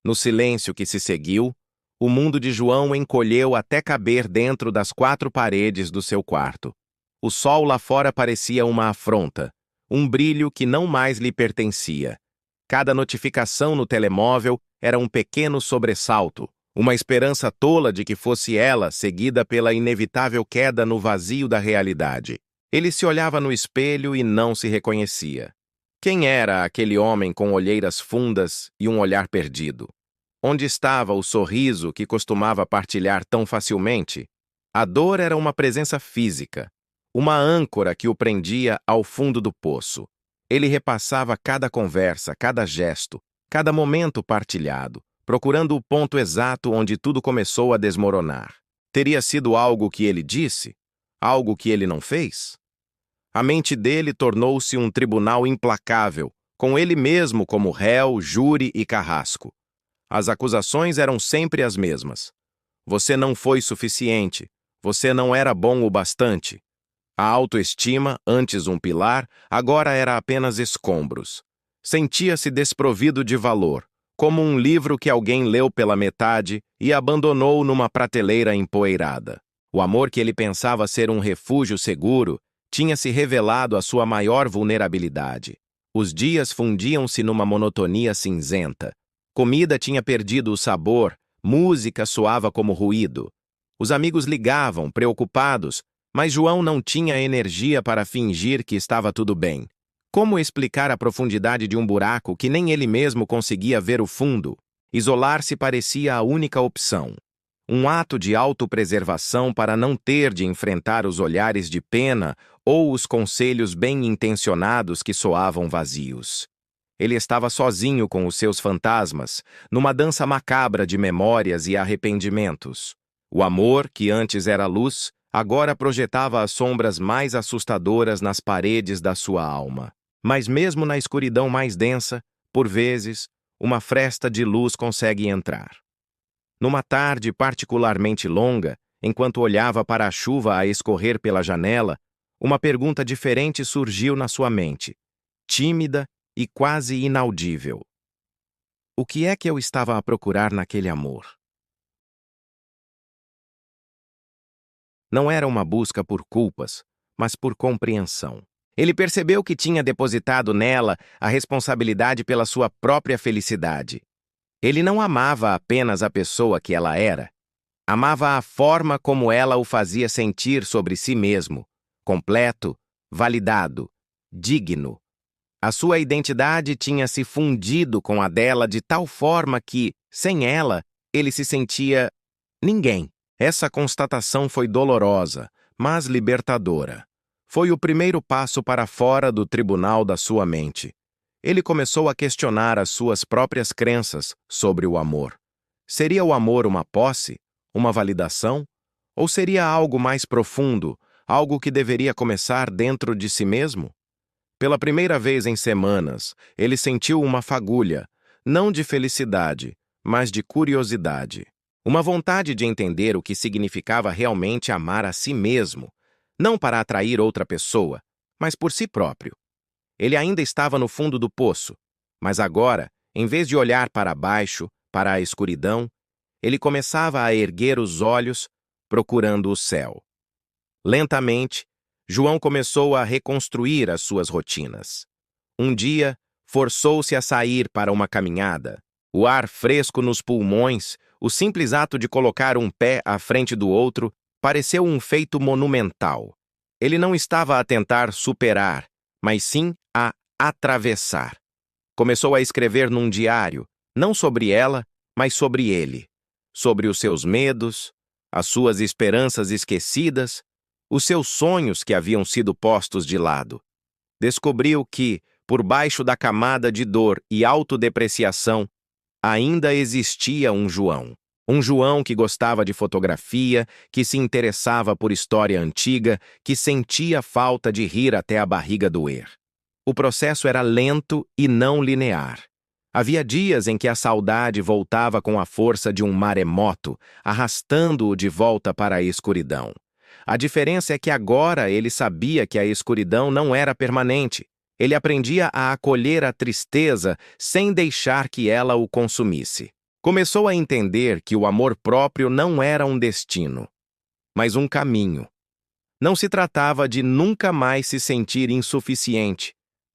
No silêncio que se seguiu, o mundo de João encolheu até caber dentro das quatro paredes do seu quarto. O sol lá fora parecia uma afronta, um brilho que não mais lhe pertencia. Cada notificação no telemóvel era um pequeno sobressalto, uma esperança tola de que fosse ela seguida pela inevitável queda no vazio da realidade. Ele se olhava no espelho e não se reconhecia. Quem era aquele homem com olheiras fundas e um olhar perdido? Onde estava o sorriso que costumava partilhar tão facilmente? A dor era uma presença física, uma âncora que o prendia ao fundo do poço. Ele repassava cada conversa, cada gesto, cada momento partilhado, procurando o ponto exato onde tudo começou a desmoronar. Teria sido algo que ele disse? Algo que ele não fez? A mente dele tornou-se um tribunal implacável, com ele mesmo como réu, júri e carrasco. As acusações eram sempre as mesmas. Você não foi suficiente. Você não era bom o bastante. A autoestima, antes um pilar, agora era apenas escombros. Sentia-se desprovido de valor, como um livro que alguém leu pela metade e abandonou numa prateleira empoeirada. O amor que ele pensava ser um refúgio seguro tinha se revelado a sua maior vulnerabilidade. Os dias fundiam-se numa monotonia cinzenta. Comida tinha perdido o sabor, música soava como ruído. Os amigos ligavam, preocupados, mas João não tinha energia para fingir que estava tudo bem. Como explicar a profundidade de um buraco que nem ele mesmo conseguia ver o fundo? Isolar-se parecia a única opção. Um ato de autopreservação para não ter de enfrentar os olhares de pena ou os conselhos bem-intencionados que soavam vazios. Ele estava sozinho com os seus fantasmas, numa dança macabra de memórias e arrependimentos. O amor, que antes era luz, agora projetava as sombras mais assustadoras nas paredes da sua alma. Mas mesmo na escuridão mais densa, por vezes, uma fresta de luz consegue entrar. Numa tarde particularmente longa, enquanto olhava para a chuva a escorrer pela janela, uma pergunta diferente surgiu na sua mente, tímida e quase inaudível. O que é que eu estava a procurar naquele amor? Não era uma busca por culpas, mas por compreensão. Ele percebeu que tinha depositado nela a responsabilidade pela sua própria felicidade. Ele não amava apenas a pessoa que ela era. Amava a forma como ela o fazia sentir sobre si mesmo, completo, validado, digno. A sua identidade tinha se fundido com a dela de tal forma que, sem ela, ele se sentia ninguém. Essa constatação foi dolorosa, mas libertadora. Foi o primeiro passo para fora do tribunal da sua mente. Ele começou a questionar as suas próprias crenças sobre o amor. Seria o amor uma posse? Uma validação? Ou seria algo mais profundo, algo que deveria começar dentro de si mesmo? Pela primeira vez em semanas, ele sentiu uma fagulha, não de felicidade, mas de curiosidade. Uma vontade de entender o que significava realmente amar a si mesmo, não para atrair outra pessoa, mas por si próprio. Ele ainda estava no fundo do poço, mas agora, em vez de olhar para baixo, para a escuridão, ele começava a erguer os olhos, procurando o céu. Lentamente, João começou a reconstruir as suas rotinas. Um dia, forçou-se a sair para uma caminhada. O ar fresco nos pulmões, o simples ato de colocar um pé à frente do outro, pareceu um feito monumental. Ele não estava a tentar superar, mas sim a atravessar. Começou a escrever num diário, não sobre ela, mas sobre ele. Sobre os seus medos, as suas esperanças esquecidas, os seus sonhos que haviam sido postos de lado. Descobriu que, por baixo da camada de dor e autodepreciação, ainda existia um João. Um João que gostava de fotografia, que se interessava por história antiga, que sentia falta de rir até a barriga doer. O processo era lento e não linear. Havia dias em que a saudade voltava com a força de um maremoto, arrastando-o de volta para a escuridão. A diferença é que agora ele sabia que a escuridão não era permanente. Ele aprendia a acolher a tristeza sem deixar que ela o consumisse. Começou a entender que o amor próprio não era um destino, mas um caminho. Não se tratava de nunca mais se sentir insuficiente,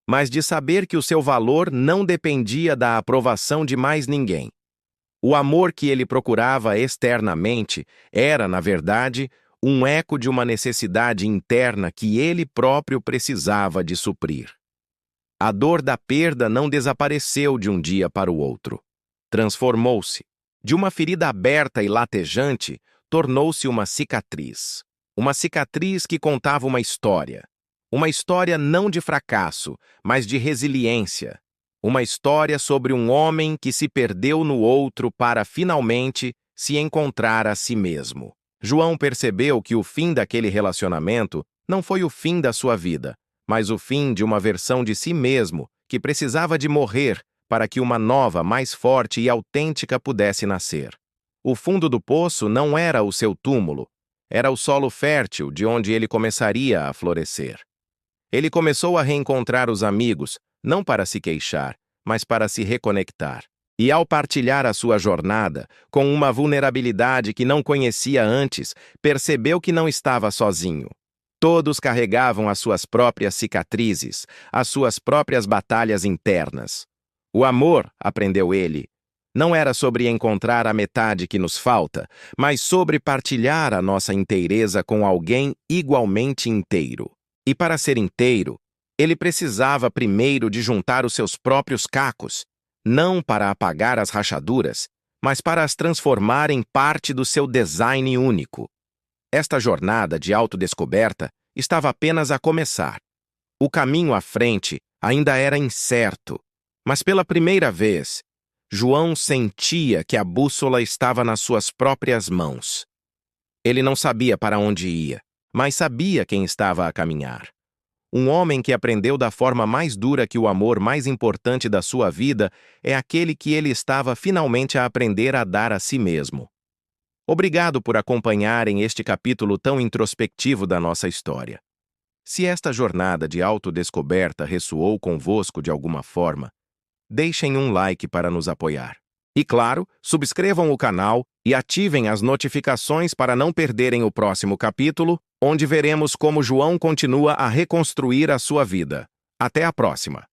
mas de saber que o seu valor não dependia da aprovação de mais ninguém. O amor que ele procurava externamente era, na verdade, um eco de uma necessidade interna que ele próprio precisava de suprir. A dor da perda não desapareceu de um dia para o outro. Transformou-se. De uma ferida aberta e latejante, tornou-se uma cicatriz. Uma cicatriz que contava uma história. Uma história não de fracasso, mas de resiliência. Uma história sobre um homem que se perdeu no outro para, finalmente, se encontrar a si mesmo. João percebeu que o fim daquele relacionamento não foi o fim da sua vida, mas o fim de uma versão de si mesmo que precisava de morrer para que uma nova, mais forte e autêntica pudesse nascer. O fundo do poço não era o seu túmulo, era o solo fértil de onde ele começaria a florescer. Ele começou a reencontrar os amigos, não para se queixar, mas para se reconectar. E ao partilhar a sua jornada, com uma vulnerabilidade que não conhecia antes, percebeu que não estava sozinho. Todos carregavam as suas próprias cicatrizes, as suas próprias batalhas internas. O amor, aprendeu ele, não era sobre encontrar a metade que nos falta, mas sobre partilhar a nossa inteireza com alguém igualmente inteiro. E para ser inteiro, ele precisava primeiro de juntar os seus próprios cacos, não para apagar as rachaduras, mas para as transformar em parte do seu design único. Esta jornada de autodescoberta estava apenas a começar. O caminho à frente ainda era incerto, mas pela primeira vez, João sentia que a bússola estava nas suas próprias mãos. Ele não sabia para onde ia, mas sabia quem estava a caminhar. Um homem que aprendeu da forma mais dura que o amor mais importante da sua vida é aquele que ele estava finalmente a aprender a dar a si mesmo. Obrigado por acompanharem este capítulo tão introspectivo da nossa história. Se esta jornada de autodescoberta ressoou convosco de alguma forma, deixem um like para nos apoiar. E claro, subscrevam o canal e ativem as notificações para não perderem o próximo capítulo, onde veremos como João continua a reconstruir a sua vida. Até a próxima!